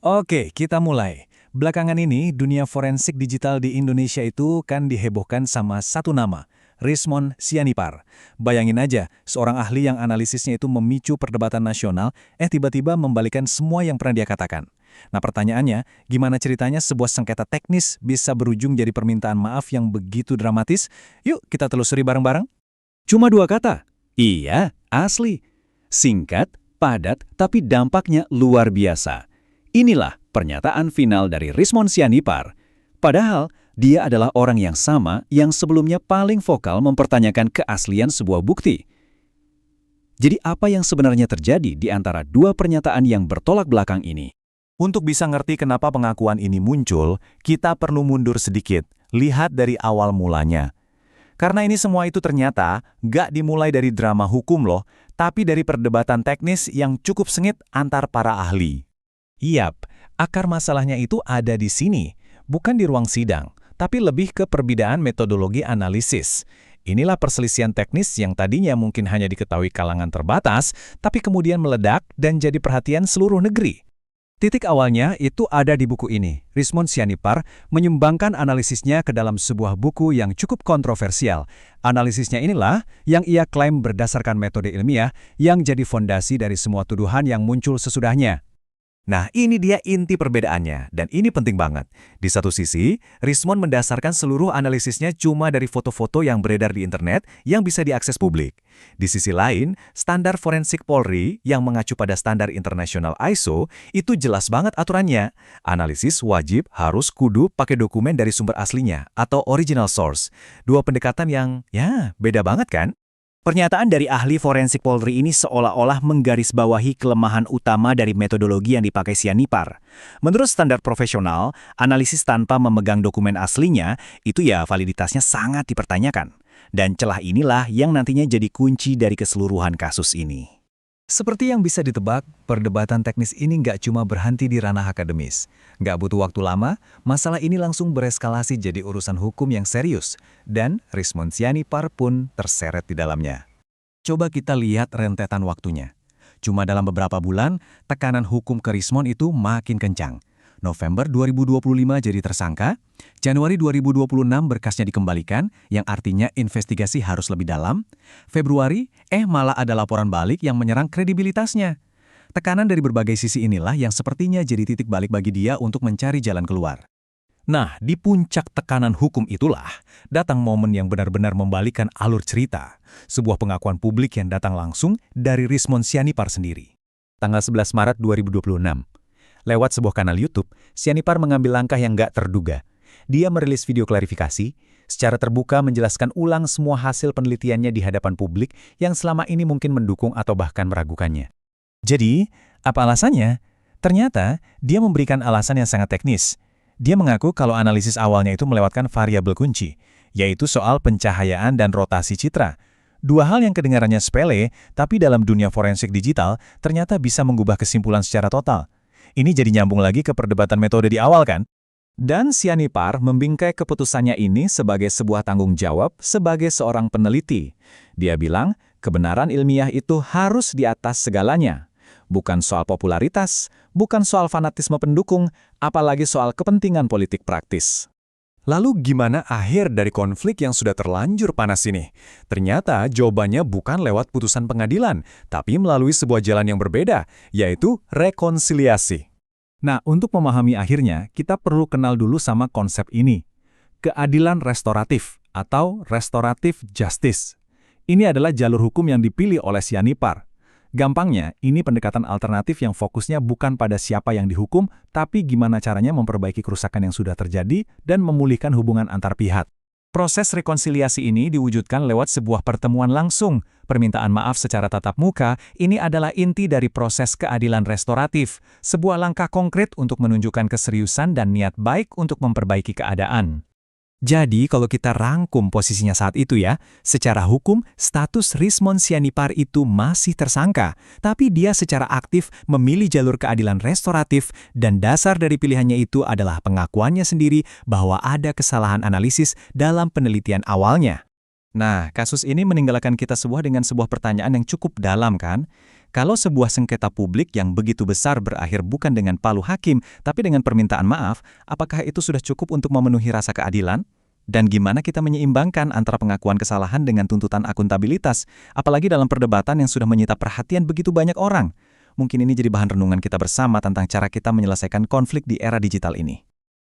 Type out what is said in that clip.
Oke, kita mulai. Belakangan ini, dunia forensik digital di Indonesia itu kan dihebohkan sama satu nama, Rismon Sianipar. Bayangin aja, seorang ahli yang analisisnya itu memicu perdebatan nasional, tiba-tiba membalikan semua yang pernah dia katakan. Nah pertanyaannya, gimana ceritanya sebuah sengketa teknis bisa berujung jadi permintaan maaf yang begitu dramatis? Yuk kita telusuri bareng-bareng. Cuma dua kata. Iya, asli. Singkat, padat, tapi dampaknya luar biasa. Inilah pernyataan final dari Rismon Sianipar. Padahal, dia adalah orang yang sama yang sebelumnya paling vokal mempertanyakan keaslian sebuah bukti. Jadi apa yang sebenarnya terjadi di antara dua pernyataan yang bertolak belakang ini? Untuk bisa ngerti kenapa pengakuan ini muncul, kita perlu mundur sedikit, lihat dari awal mulanya. Karena ini semua itu ternyata nggak dimulai dari drama hukum loh, tapi dari perdebatan teknis yang cukup sengit antar para ahli. Yap, akar masalahnya itu ada di sini, bukan di ruang sidang, tapi lebih ke perbedaan metodologi analisis. Inilah perselisihan teknis yang tadinya mungkin hanya diketahui kalangan terbatas, tapi kemudian meledak dan jadi perhatian seluruh negeri. Titik awalnya itu ada di buku ini. Rismon Sianipar menyumbangkan analisisnya ke dalam sebuah buku yang cukup kontroversial. Analisisnya inilah yang ia klaim berdasarkan metode ilmiah yang jadi fondasi dari semua tuduhan yang muncul sesudahnya. Nah, ini dia inti perbedaannya, dan ini penting banget. Di satu sisi, Rismon mendasarkan seluruh analisisnya cuma dari foto-foto yang beredar di internet yang bisa diakses publik. Di sisi lain, standar forensik Polri yang mengacu pada standar internasional ISO itu jelas banget aturannya. Analisis wajib harus kudu pakai dokumen dari sumber aslinya atau original source. Dua pendekatan yang, beda banget kan? Pernyataan dari ahli forensik Polri ini seolah-olah menggarisbawahi kelemahan utama dari metodologi yang dipakai Sianipar. Menurut standar profesional, analisis tanpa memegang dokumen aslinya itu validitasnya sangat dipertanyakan. Dan celah inilah yang nantinya jadi kunci dari keseluruhan kasus ini. Seperti yang bisa ditebak, perdebatan teknis ini nggak cuma berhenti di ranah akademis. Nggak butuh waktu lama, masalah ini langsung bereskalasi jadi urusan hukum yang serius. Dan Rismon Sianipar pun terseret di dalamnya. Coba kita lihat rentetan waktunya. Cuma dalam beberapa bulan, tekanan hukum ke Rismon itu makin kencang. November 2025 jadi tersangka, Januari 2026 berkasnya dikembalikan, yang artinya investigasi harus lebih dalam, Februari, malah ada laporan balik yang menyerang kredibilitasnya. Tekanan dari berbagai sisi inilah yang sepertinya jadi titik balik bagi dia untuk mencari jalan keluar. Nah, di puncak tekanan hukum itulah, datang momen yang benar-benar membalikan alur cerita, sebuah pengakuan publik yang datang langsung dari Rismon Sianipar sendiri. Tanggal 11 Maret 2026. Lewat sebuah kanal YouTube, Sianipar mengambil langkah yang nggak terduga. Dia merilis video klarifikasi, secara terbuka menjelaskan ulang semua hasil penelitiannya di hadapan publik yang selama ini mungkin mendukung atau bahkan meragukannya. Jadi, apa alasannya? Ternyata, dia memberikan alasan yang sangat teknis. Dia mengaku kalau analisis awalnya itu melewatkan variabel kunci, yaitu soal pencahayaan dan rotasi citra. Dua hal yang kedengarannya sepele, tapi dalam dunia forensik digital ternyata bisa mengubah kesimpulan secara total. Ini jadi nyambung lagi ke perdebatan metode di awal kan? Dan Sianipar membingkai keputusannya ini sebagai sebuah tanggung jawab sebagai seorang peneliti. Dia bilang, kebenaran ilmiah itu harus di atas segalanya. Bukan soal popularitas, bukan soal fanatisme pendukung, apalagi soal kepentingan politik praktis. Lalu gimana akhir dari konflik yang sudah terlanjur panas ini? Ternyata jawabannya bukan lewat putusan pengadilan, tapi melalui sebuah jalan yang berbeda, yaitu rekonsiliasi. Nah, untuk memahami akhirnya, kita perlu kenal dulu sama konsep ini. Keadilan restoratif atau restoratif justice. Ini adalah jalur hukum yang dipilih oleh Sianipar. Gampangnya, ini pendekatan alternatif yang fokusnya bukan pada siapa yang dihukum, tapi gimana caranya memperbaiki kerusakan yang sudah terjadi dan memulihkan hubungan antar pihak. Proses rekonsiliasi ini diwujudkan lewat sebuah pertemuan langsung. Permintaan maaf secara tatap muka, ini adalah inti dari proses keadilan restoratif, sebuah langkah konkret untuk menunjukkan keseriusan dan niat baik untuk memperbaiki keadaan. Jadi, kalau kita rangkum posisinya saat itu secara hukum, status Rismon Sianipar itu masih tersangka, tapi dia secara aktif memilih jalur keadilan restoratif dan dasar dari pilihannya itu adalah pengakuannya sendiri bahwa ada kesalahan analisis dalam penelitian awalnya. Nah, kasus ini meninggalkan kita semua dengan sebuah pertanyaan yang cukup dalam kan? Kalau sebuah sengketa publik yang begitu besar berakhir bukan dengan palu hakim, tapi dengan permintaan maaf, apakah itu sudah cukup untuk memenuhi rasa keadilan? Dan gimana kita menyeimbangkan antara pengakuan kesalahan dengan tuntutan akuntabilitas, apalagi dalam perdebatan yang sudah menyita perhatian begitu banyak orang? Mungkin ini jadi bahan renungan kita bersama tentang cara kita menyelesaikan konflik di era digital ini.